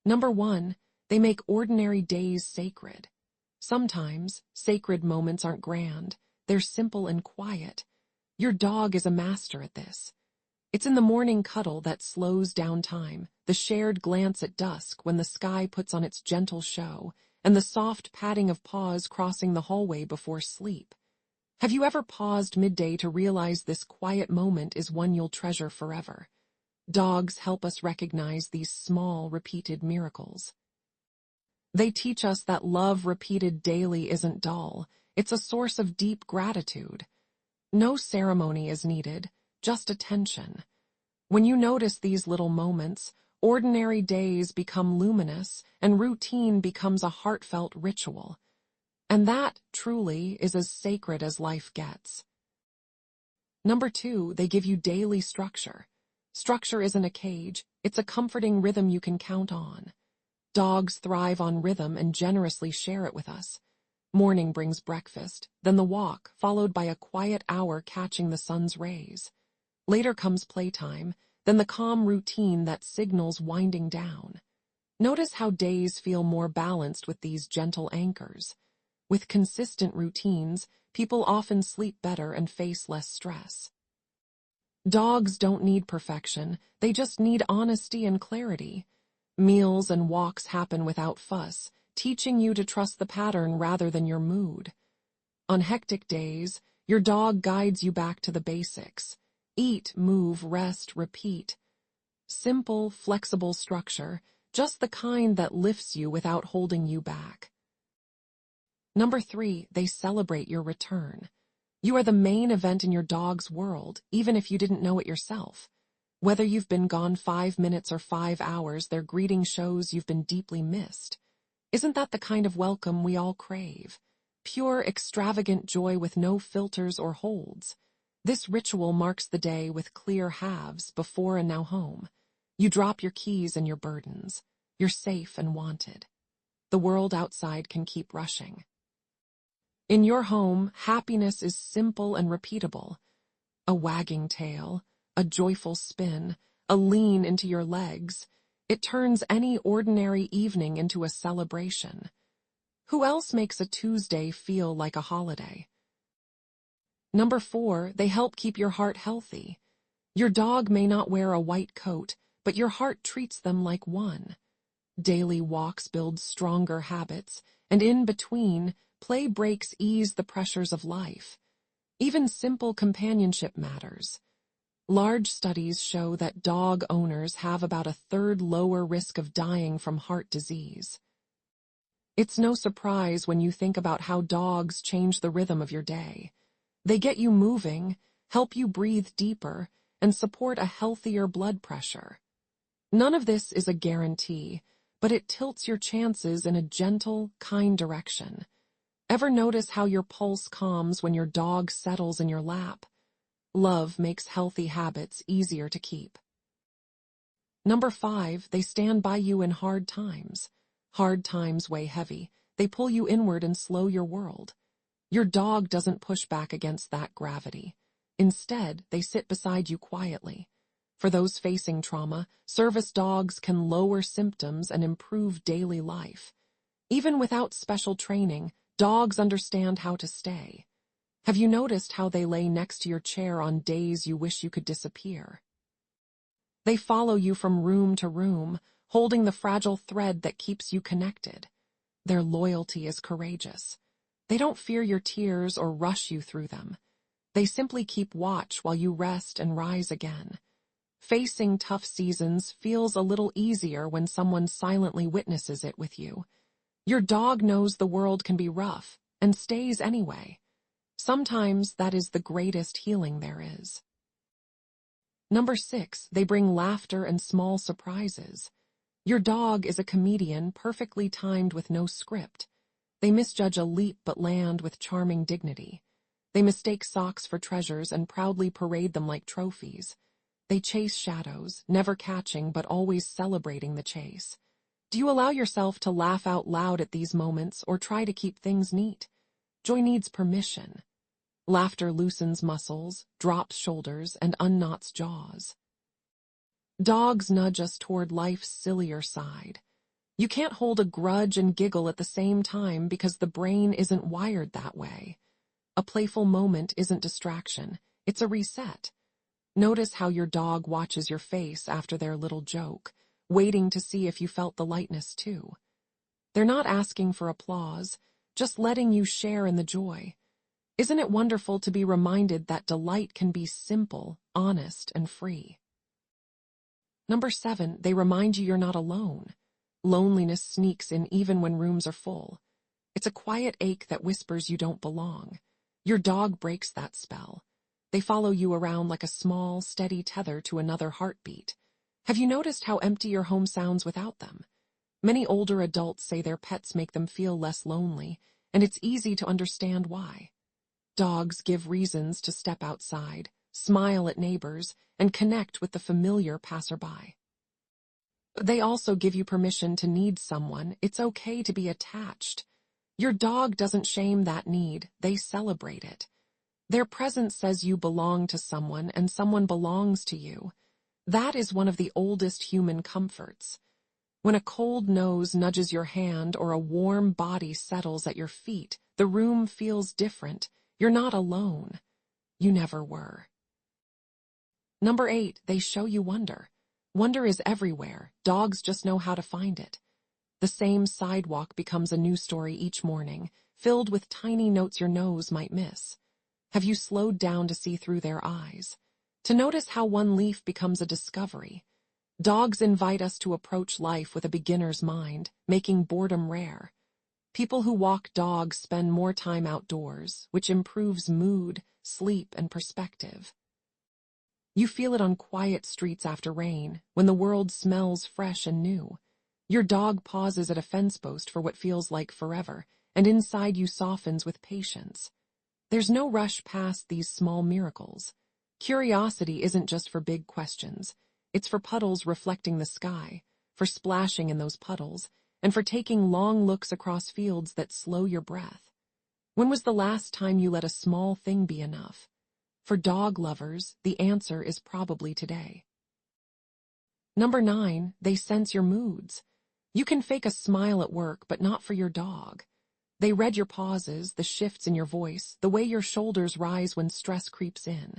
Number 1, they make ordinary days sacred. Sometimes, sacred moments aren't grand, they're simple and quiet. Your dog is a master at this. It's in the morning cuddle that slows down time, the shared glance at dusk when the sky puts on its gentle show, and the soft patting of paws crossing the hallway before sleep. Have you ever paused midday to realize this quiet moment is one you'll treasure forever? Dogs help us recognize these small, repeated miracles. They teach us that love repeated daily isn't dull, it's a source of deep gratitude. No ceremony is needed, just attention. When you notice these little moments, ordinary days become luminous and routine becomes a heartfelt ritual. And that, truly, is as sacred as life gets. Number 2, they give you daily structure. Structure isn't a cage, it's a comforting rhythm you can count on. Dogs thrive on rhythm and generously share it with us. Morning brings breakfast, then the walk, followed by a quiet hour catching the sun's rays. Later comes playtime, then the calm routine that signals winding down. Notice how days feel more balanced with these gentle anchors. With consistent routines, people often sleep better and face less stress. Dogs don't need perfection, they just need honesty and clarity. Meals and walks happen without fuss, teaching you to trust the pattern rather than your mood. On hectic days, your dog guides you back to the basics. Eat, move, rest, repeat. Simple, flexible structure, just the kind that lifts you without holding you back. Number 3, they celebrate your return. You are the main event in your dog's world, even if you didn't know it yourself. Whether you've been gone 5 minutes or 5 hours, their greeting shows you've been deeply missed. Isn't that the kind of welcome we all crave? Pure, extravagant joy with no filters or holds. This ritual marks the day with clear halves, before and now home. You drop your keys and your burdens. You're safe and wanted. The world outside can keep rushing. In your home, happiness is simple and repeatable. A wagging tail, a joyful spin, a lean into your legs. It turns any ordinary evening into a celebration. Who else makes a Tuesday feel like a holiday? Number 4, they help keep your heart healthy. Your dog may not wear a white coat, but your heart treats them like one. Daily walks build stronger habits, and in between, play breaks ease the pressures of life. Even simple companionship matters. Large studies show that dog owners have about a third lower risk of dying from heart disease. It's no surprise when you think about how dogs change the rhythm of your day. They get you moving, help you breathe deeper, and support a healthier blood pressure. None of this is a guarantee, but it tilts your chances in a gentle, kind direction. Ever notice how your pulse calms when your dog settles in your lap? Love makes healthy habits easier to keep. Number 5, they stand by you in hard times. Hard times weigh heavy. They pull you inward and slow your world. Your dog doesn't push back against that gravity. Instead, they sit beside you quietly. For those facing trauma, service dogs can lower symptoms and improve daily life. Even without special training, dogs understand how to stay. Have you noticed how they lay next to your chair on days you wish you could disappear? They follow you from room to room, holding the fragile thread that keeps you connected. Their loyalty is courageous. They don't fear your tears or rush you through them. They simply keep watch while you rest and rise again. Facing tough seasons feels a little easier when someone silently witnesses it with you. Your dog knows the world can be rough, and stays anyway. Sometimes that is the greatest healing there is. Number 6, they bring laughter and small surprises. Your dog is a comedian perfectly timed with no script. They misjudge a leap but land with charming dignity. They mistake socks for treasures and proudly parade them like trophies. They chase shadows, never catching but always celebrating the chase. Do you allow yourself to laugh out loud at these moments or try to keep things neat? Joy needs permission. Laughter loosens muscles, drops shoulders, and unknots jaws. Dogs nudge us toward life's sillier side. You can't hold a grudge and giggle at the same time because the brain isn't wired that way. A playful moment isn't distraction, it's a reset. Notice how your dog watches your face after their little joke, waiting to see if you felt the lightness too. They're not asking for applause, just letting you share in the joy. Isn't it wonderful to be reminded that delight can be simple, honest, and free? Number 7, they remind you you're not alone. Loneliness sneaks in even when rooms are full. It's a quiet ache that whispers you don't belong. Your dog breaks that spell. They follow you around like a small, steady tether to another heartbeat. Have you noticed how empty your home sounds without them? Many older adults say their pets make them feel less lonely, and it's easy to understand why. Dogs give reasons to step outside, smile at neighbors, and connect with the familiar passerby. They also give you permission to need someone. It's okay to be attached. Your dog doesn't shame that need, they celebrate it. Their presence says you belong to someone and someone belongs to you. That is one of the oldest human comforts. When a cold nose nudges your hand or a warm body settles at your feet, the room feels different. You're not alone. You never were. Number 8, they show you wonder. Wonder is everywhere. Dogs just know how to find it. The same sidewalk becomes a new story each morning, filled with tiny notes your nose might miss. Have you slowed down to see through their eyes? To notice how one leaf becomes a discovery? Dogs invite us to approach life with a beginner's mind, making boredom rare. People who walk dogs spend more time outdoors, which improves mood, sleep, and perspective. You feel it on quiet streets after rain, when the world smells fresh and new. Your dog pauses at a fence post for what feels like forever, and inside you softens with patience. There's no rush past these small miracles. Curiosity isn't just for big questions. It's for puddles reflecting the sky, for splashing in those puddles, and for taking long looks across fields that slow your breath. When was the last time you let a small thing be enough? For dog lovers, the answer is probably today. Number 9, they sense your moods. You can fake a smile at work, but not for your dog. They read your pauses, the shifts in your voice, the way your shoulders rise when stress creeps in.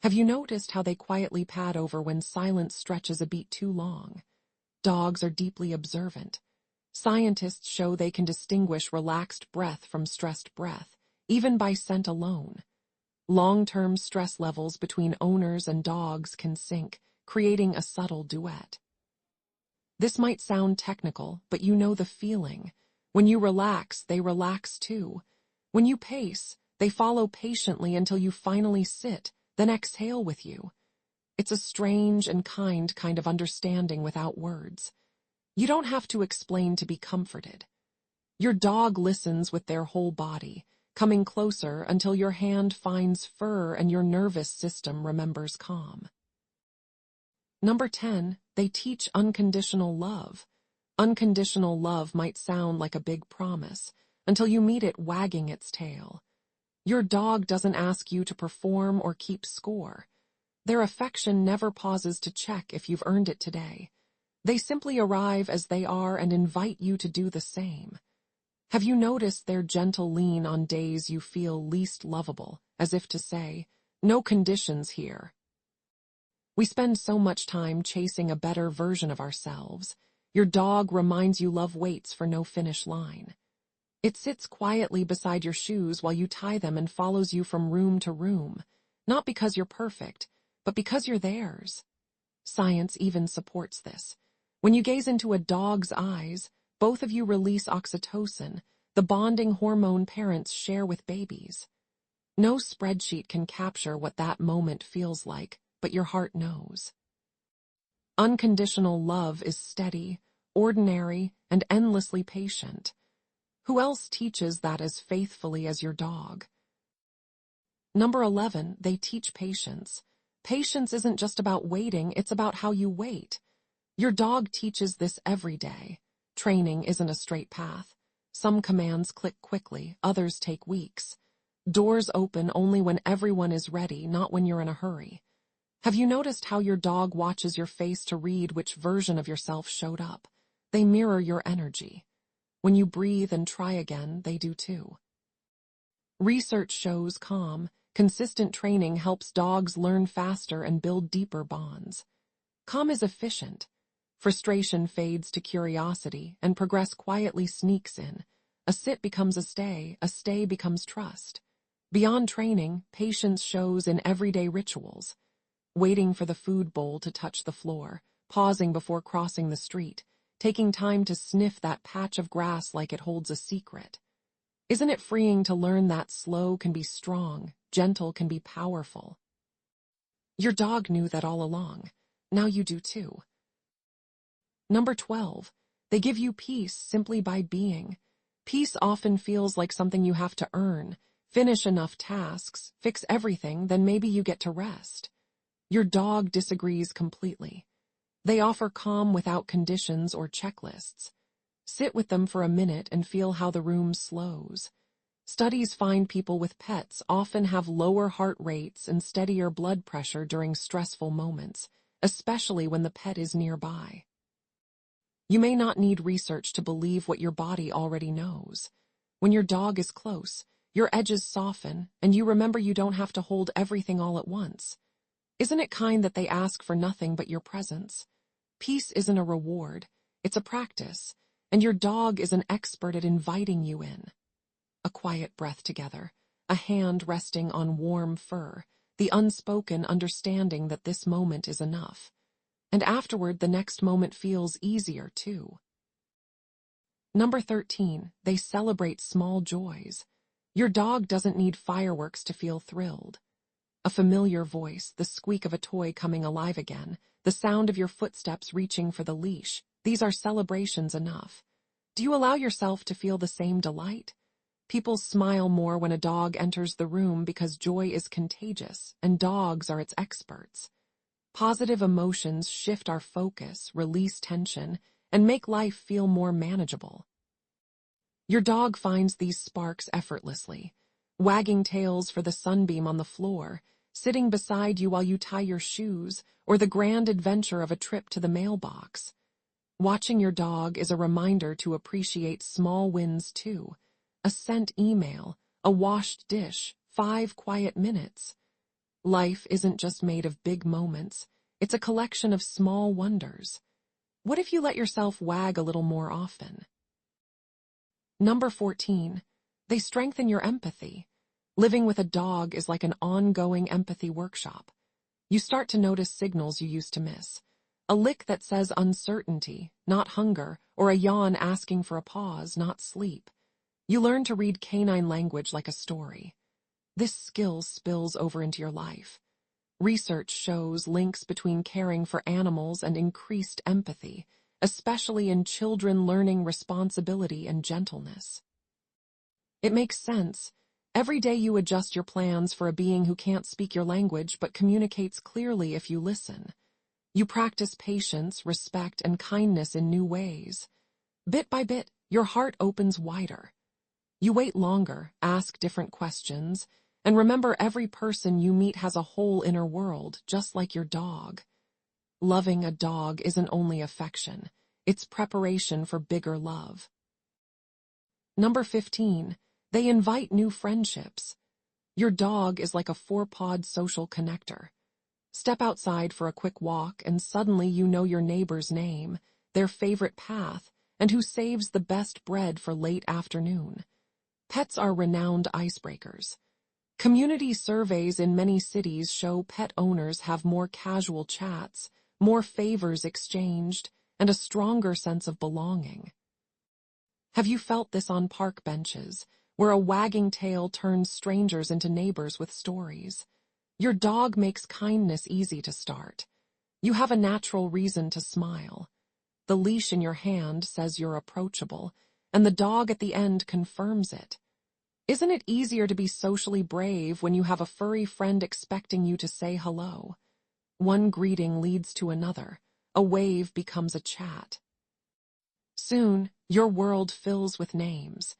Have you noticed how they quietly pad over when silence stretches a beat too long? Dogs are deeply observant. Scientists show they can distinguish relaxed breath from stressed breath, even by scent alone. Long-term stress levels between owners and dogs can sync, creating a subtle duet. This might sound technical, but you know the feeling. When you relax, they relax too. When you pace, they follow patiently until you finally sit, then exhale with you. It's a strange and kind of understanding without words. You don't have to explain to be comforted. Your dog listens with their whole body, coming closer until your hand finds fur and your nervous system remembers calm. Number 10, they teach unconditional love. Unconditional love might sound like a big promise, until you meet it wagging its tail. Your dog doesn't ask you to perform or keep score. Their affection never pauses to check if you've earned it today. They simply arrive as they are and invite you to do the same. Have you noticed their gentle lean on days you feel least lovable, as if to say, "No conditions here"? We spend so much time chasing a better version of ourselves. Your dog reminds you love waits for no finish line. It sits quietly beside your shoes while you tie them and follows you from room to room, not because you're perfect, but because you're theirs. Science even supports this. When you gaze into a dog's eyes, both of you release oxytocin, the bonding hormone parents share with babies. No spreadsheet can capture what that moment feels like, but your heart knows. Unconditional love is steady, ordinary, and endlessly patient. Who else teaches that as faithfully as your dog? Number 11, they teach patience. Patience isn't just about waiting, it's about how you wait. Your dog teaches this every day. Training isn't a straight path. Some commands click quickly, others take weeks. Doors open only when everyone is ready, not when you're in a hurry. Have you noticed how your dog watches your face to read which version of yourself showed up? They mirror your energy. When you breathe and try again, they do too. Research shows calm, consistent training helps dogs learn faster and build deeper bonds. Calm is efficient. Frustration fades to curiosity, and progress quietly sneaks in. A sit becomes a stay becomes trust. Beyond training, patience shows in everyday rituals. Waiting for the food bowl to touch the floor, pausing before crossing the street, taking time to sniff that patch of grass like it holds a secret. Isn't it freeing to learn that slow can be strong, gentle can be powerful? Your dog knew that all along. Now you do too. Number 12. They give you peace simply by being. Peace often feels like something you have to earn. Finish enough tasks, fix everything, then maybe you get to rest. Your dog disagrees completely. They offer calm without conditions or checklists. Sit with them for a minute and feel how the room slows. Studies find people with pets often have lower heart rates and steadier blood pressure during stressful moments, especially when the pet is nearby. You may not need research to believe what your body already knows. When your dog is close, your edges soften, and you remember you don't have to hold everything all at once. Isn't it kind that they ask for nothing but your presence? Peace isn't a reward, it's a practice, and your dog is an expert at inviting you in. A quiet breath together, a hand resting on warm fur, the unspoken understanding that this moment is enough. And afterward, the next moment feels easier too. Number 13, they celebrate small joys. Your dog doesn't need fireworks to feel thrilled. A familiar voice, the squeak of a toy coming alive again, the sound of your footsteps reaching for the leash, these are celebrations enough. Do you allow yourself to feel the same delight? People smile more when a dog enters the room because joy is contagious, and dogs are its experts. Positive emotions shift our focus, release tension, and make life feel more manageable. Your dog finds these sparks effortlessly, wagging tails for the sunbeam on the floor, sitting beside you while you tie your shoes, or the grand adventure of a trip to the mailbox. Watching your dog is a reminder to appreciate small wins too. A sent email, a washed dish, 5 quiet minutes. Life isn't just made of big moments, it's a collection of small wonders. What if you let yourself wag a little more often? Number 14. They strengthen your empathy. Living with a dog is like an ongoing empathy workshop. You start to notice signals you used to miss. A lick that says uncertainty, not hunger, or a yawn asking for a pause, not sleep. You learn to read canine language like a story. This skill spills over into your life. Research shows links between caring for animals and increased empathy, especially in children learning responsibility and gentleness. It makes sense. Every day you adjust your plans for a being who can't speak your language but communicates clearly if you listen. You practice patience, respect, and kindness in new ways. Bit by bit, your heart opens wider. You wait longer, ask different questions, and remember every person you meet has a whole inner world, just like your dog. Loving a dog isn't only affection, it's preparation for bigger love. Number 15. They invite new friendships. Your dog is like a 4-pod social connector. Step outside for a quick walk and suddenly you know your neighbor's name, their favorite path, and who saves the best bread for late afternoon. Pets are renowned icebreakers. Community surveys in many cities show pet owners have more casual chats, more favors exchanged, and a stronger sense of belonging. Have you felt this on park benches, where a wagging tail turns strangers into neighbors with stories? Your dog makes kindness easy to start. You have a natural reason to smile. The leash in your hand says you're approachable, and the dog at the end confirms it. Isn't it easier to be socially brave when you have a furry friend expecting you to say hello? One greeting leads to another. A wave becomes a chat. Soon, your world fills with names,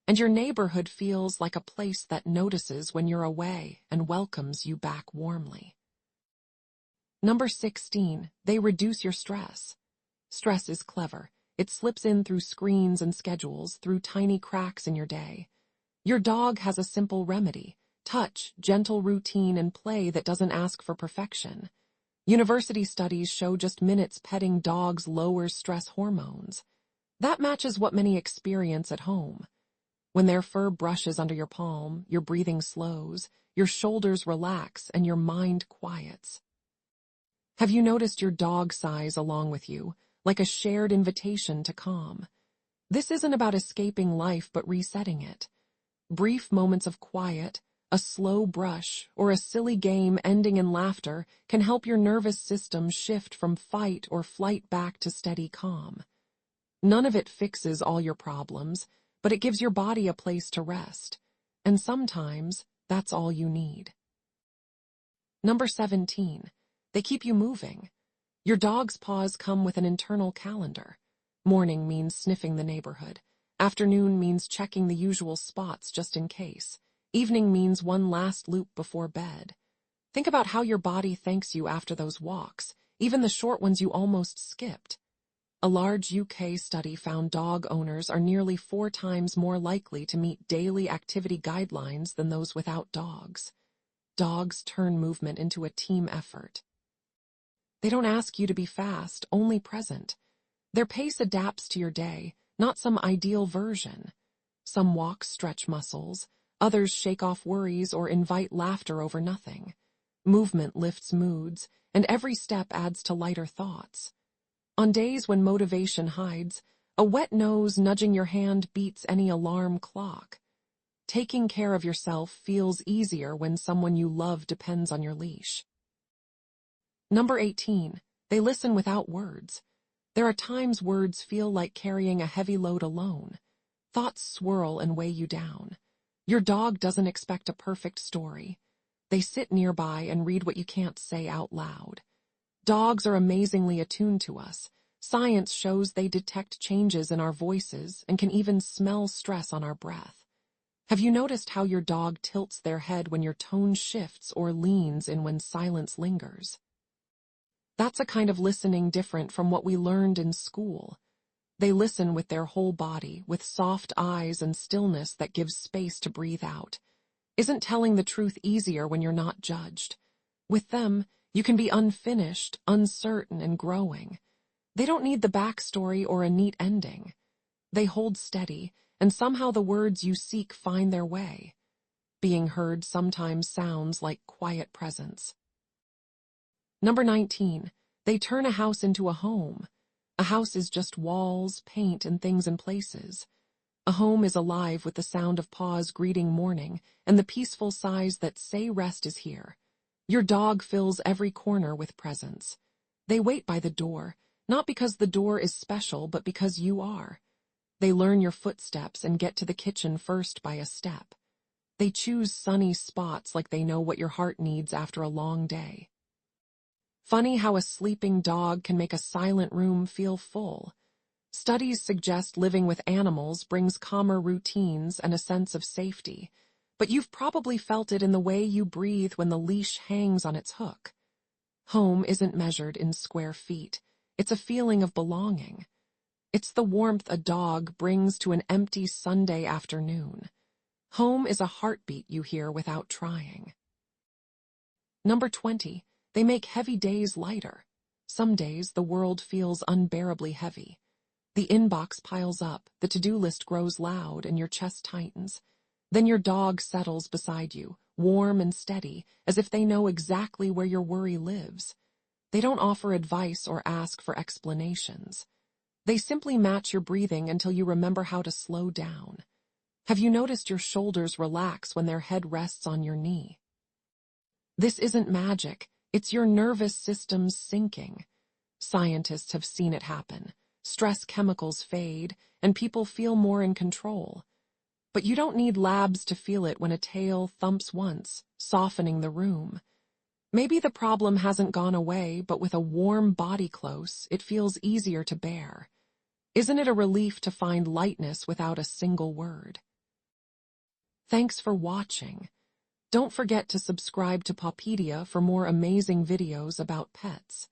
and your neighborhood feels like a place that notices when you're away and welcomes you back warmly. Number 16. They reduce your stress. Stress is clever. It slips in through screens and schedules, through tiny cracks in your day. Your dog has a simple remedy: touch, gentle routine, and play that doesn't ask for perfection. University studies show just minutes petting dogs lowers stress hormones. That matches what many experience at home. When their fur brushes under your palm, your breathing slows, your shoulders relax, and your mind quiets. Have you noticed your dog sighs along with you, like a shared invitation to calm? This isn't about escaping life but resetting it. Brief moments of quiet, a slow brush, or a silly game ending in laughter can help your nervous system shift from fight or flight back to steady calm. None of it fixes all your problems, but it gives your body a place to rest. And sometimes, that's all you need. Number 17. They keep you moving. Your dog's paws come with an internal calendar. Morning means sniffing the neighborhood. Afternoon means checking the usual spots just in case. Evening means one last loop before bed. Think about how your body thanks you after those walks, even the short ones you almost skipped. A large UK study found dog owners are nearly 4 times more likely to meet daily activity guidelines than those without dogs. Dogs turn movement into a team effort. They don't ask you to be fast, only present. Their pace adapts to your day, not some ideal version. Some walks stretch muscles, others shake off worries or invite laughter over nothing. Movement lifts moods, and every step adds to lighter thoughts. On days when motivation hides, a wet nose nudging your hand beats any alarm clock. Taking care of yourself feels easier when someone you love depends on your leash. Number 18. They listen without words. There are times words feel like carrying a heavy load alone. Thoughts swirl and weigh you down. Your dog doesn't expect a perfect story. They sit nearby and read what you can't say out loud. Dogs are amazingly attuned to us. Science shows they detect changes in our voices and can even smell stress on our breath. Have you noticed how your dog tilts their head when your tone shifts or leans in when silence lingers? That's a kind of listening different from what we learned in school. They listen with their whole body, with soft eyes and stillness that gives space to breathe out. Isn't telling the truth easier when you're not judged? With them, you can be unfinished, uncertain, and growing. They don't need the backstory or a neat ending. They hold steady, and somehow the words you seek find their way. Being heard sometimes sounds like quiet presence. Number 19. They turn a house into a home. A house is just walls, paint, and things in places. A home is alive with the sound of paws greeting morning and the peaceful sighs that say rest is here. Your dog fills every corner with presence. They wait by the door, not because the door is special, but because you are. They learn your footsteps and get to the kitchen first by a step. They choose sunny spots like they know what your heart needs after a long day. Funny how a sleeping dog can make a silent room feel full. Studies suggest living with animals brings calmer routines and a sense of safety, but you've probably felt it in the way you breathe when the leash hangs on its hook. Home isn't measured in square feet. It's a feeling of belonging. It's the warmth a dog brings to an empty Sunday afternoon. Home is a heartbeat you hear without trying. Number 20. They make heavy days lighter. Some days the world feels unbearably heavy. The inbox piles up, the to-do list grows loud, and your chest tightens. Then your dog settles beside you, warm and steady, as if they know exactly where your worry lives. They don't offer advice or ask for explanations. They simply match your breathing until you remember how to slow down. Have you noticed your shoulders relax when their head rests on your knee? This isn't magic. It's your nervous system syncing. Scientists have seen it happen. Stress chemicals fade, and people feel more in control. But you don't need labs to feel it when a tail thumps once, softening the room. Maybe the problem hasn't gone away, but with a warm body close, it feels easier to bear. Isn't it a relief to find lightness without a single word? Thanks for watching. Don't forget to subscribe to Pawpedia for more amazing videos about pets.